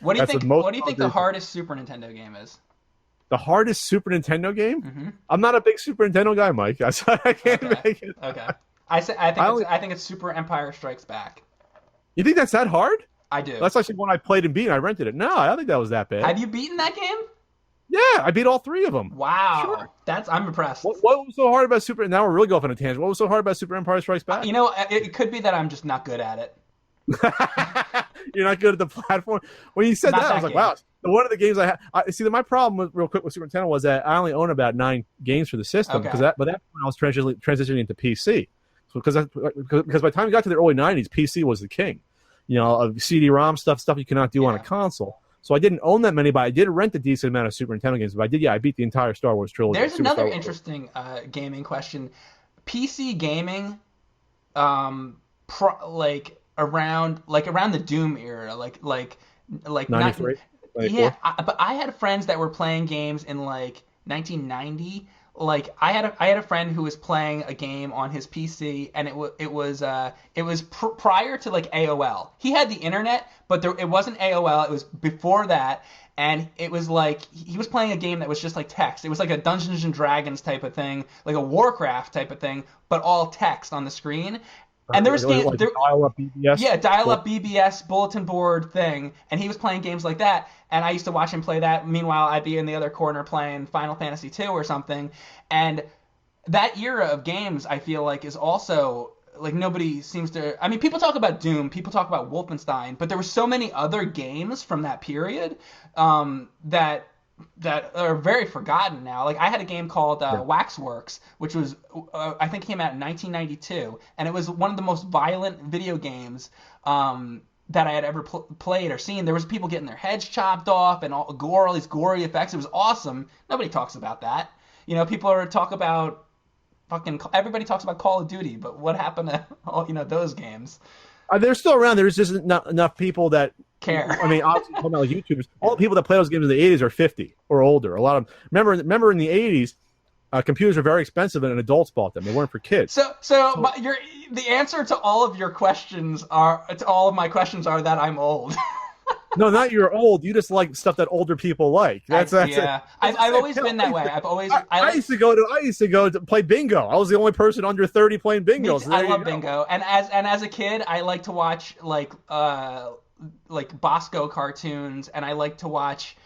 What do you That's think? the most What do you think the hardest Super Nintendo game is? the hardest Super Nintendo game. Hmm. I'm not a big Super Nintendo guy, Mike. I can't Okay. make it. Okay. I say I think I it's only. I think it's Super Empire Strikes Back. You think that's that hard? I do. That's actually one I played and beat. And I rented it. No, I don't think that was that bad. Have you beaten that game? Yeah, I beat all three of them. Sure. Wow. I'm impressed. What was so hard about Super? Now we're really going on a tangent. What was so hard about Super Empire Strikes Back? It could be that I'm just not good at it. You're not good at the platform. When you said Not that, I was that like, game. wow. One of the games I had. See, my problem with, real quick with Super Nintendo was that I only own about 9 games for the system Okay. because by that point I was transitioning into PC. So because by the time you got to the early 90s, PC was the king. Of CD-ROM stuff you cannot do on a Yeah. console. So I didn't own that many, but I did rent a decent amount of Super Nintendo games. But I did, I beat the entire Star Wars trilogy. There's Super another Star Wars. interesting gaming question. PC gaming, around the Doom era, like not 93, 94. yeah. But I had friends that were playing games in like 1990. Like I had a friend who was playing a game on his PC, and it was prior to like AOL. He had the internet, but it wasn't AOL. It was before that, and it was like he was playing a game that was just like text. It was like a Dungeons and Dragons type of thing, like a Warcraft type of thing, but all text on the screen. And there was games, Like dial-up BBS. yeah, dial-up BBS bulletin board thing, and he was playing games like that, and I used to watch him play that. Meanwhile, I'd be in the other corner playing Final Fantasy II or something, and that era of games, I feel like, is also like nobody seems to. I mean, people talk about Doom, people talk about Wolfenstein, but there were so many other games from that period that are very forgotten now. Like I had a game called Waxworks, which was I think came out in 1992, and it was one of the most violent video games that I had ever played or seen. There was people getting their heads chopped off and all these gory effects. It was awesome. Nobody talks about that. People talk about everybody talks about Call of Duty, but what happened to all those games? They're still around. There's just not enough people that Care. I mean, obviously, talking about like YouTubers, all the people that play those games in the 80s are 50 or older. A lot of remember in the 80s, computers were very expensive and adults bought them. They weren't for kids. So but the answer to all of my questions are that I'm old. No, not you're old. You just like stuff that older people like. That's yeah. I've always been that way. I used to go to play bingo. I was the only person under 30 playing bingo. So I love bingo, and as a kid, I like to watch like Bosco cartoons, and I like to watch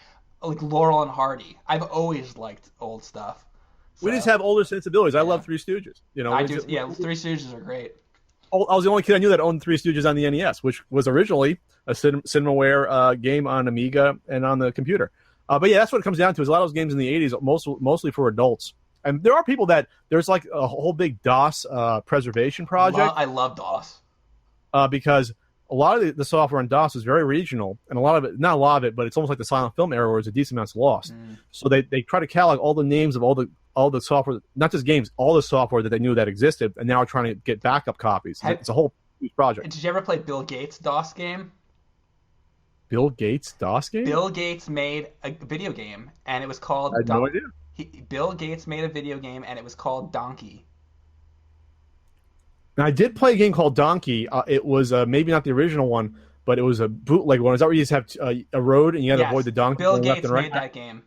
like Laurel and Hardy. I've always liked old stuff. So, we just have older sensibilities. I love Three Stooges. I do. Yeah, Three Stooges are great. I was the only kid I knew that owned Three Stooges on the NES, which was originally a Cinemaware game on Amiga and on the computer. But yeah, that's what it comes down to. Is a lot of those games in the 80s, mostly for adults. And there are people there's like a whole big DOS preservation project. I love DOS. Because a lot of the software on DOS is very regional, and a lot of it, not a lot of it, but it's almost like the silent film era where it's a decent amount's lost. So they try to catalog all the names of all the software, not just games, all the software that they knew that existed, and now are trying to get backup copies. It's a whole huge project. Did you ever play Bill Gates' DOS game? Bill Gates' DOS game? Bill Gates made a video game, and it was called... I had no idea. Bill Gates made a video game, and it was called Donkey. Now, I did play a game called Donkey. It was maybe not the original one, but it was a bootleg one. Is that where you just have a road and you had to avoid the donkey? Bill going Gates left and right? made that game.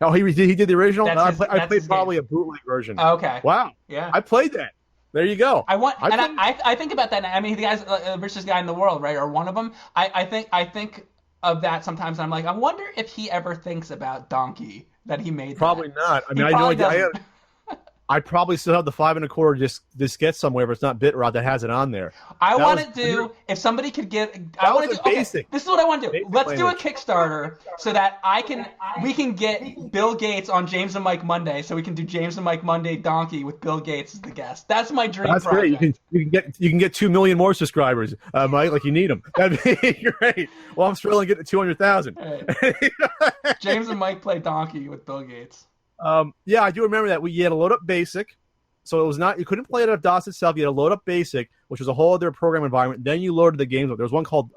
Oh, he did the original? I played probably a bootleg version. Oh, okay. Wow. Yeah. I played that. There you go. I think about that. I mean, the guy's the richest guy in the world, right? Or one of them. I think of that sometimes. And I'm like, I wonder if he ever thinks about Donkey that he made. Probably that. not. I mean, I probably still have the 5 1/4 diskette somewhere, but it's not BitRot that has it on there. If somebody could get, basic. This is what I want to do. Basic Let's do a language. Kickstarter so that we can get Bill Gates on James and Mike Monday, so we can do James and Mike Monday Donkey with Bill Gates as the guest. That's my dream That's project. great. You can get 2 million more subscribers, Mike. Like you need them. That'd be great. Well, I'm struggling to get to 200,000. Right. James and Mike play Donkey with Bill Gates. Yeah, I do remember that. You had to load up BASIC, so it was not, you couldn't play it out of DOS itself. You had to load up BASIC, which was a whole other program environment. Then you loaded the games up. There was one called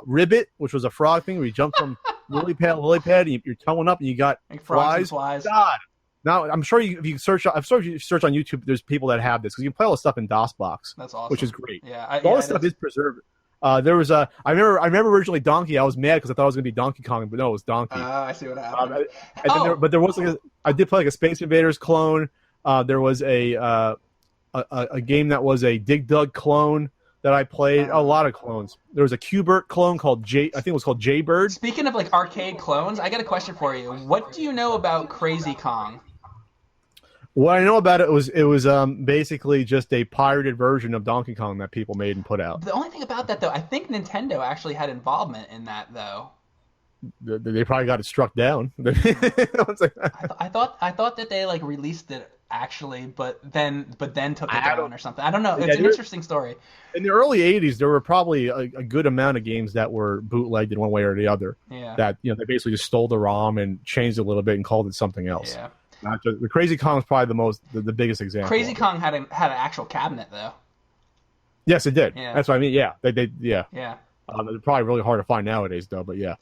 Ribbit, which was a frog thing where you jump from lily pad to lily pad, and you're towing up, and you got Like flies. God. Now I'm sure if you search on YouTube, there's people that have this because you can play all the stuff in DOSBox. That's awesome. Which is great. Yeah, all this stuff is preserved. There was a. I remember originally Donkey. I was mad because I thought it was gonna be Donkey Kong, but no, it was Donkey. I see what happened. But there was I did play like a Space Invaders clone. There was a game that was a Dig Dug clone that I played. A lot of clones. There was a Q*bert clone called I think it was called Jaybird. Speaking of like arcade clones, I got a question for you. What do you know about Crazy Kong? What I know about it was basically just a pirated version of Donkey Kong that people made and put out. The only thing about that, though, I think Nintendo actually had involvement in that, though. They probably got it struck down. I thought that they like released it actually, but then took it down or something. I don't know. It's an interesting story. In the early '80s, there were probably a good amount of games that were bootlegged in one way or the other. Yeah. That they basically just stole the ROM and changed it a little bit and called it something else. Yeah. The Crazy Kong is probably the biggest example. Crazy Kong had an actual cabinet though. Yes, it did. Yeah. That's what I mean. Yeah, they Yeah. they're probably really hard to find nowadays though. But yeah.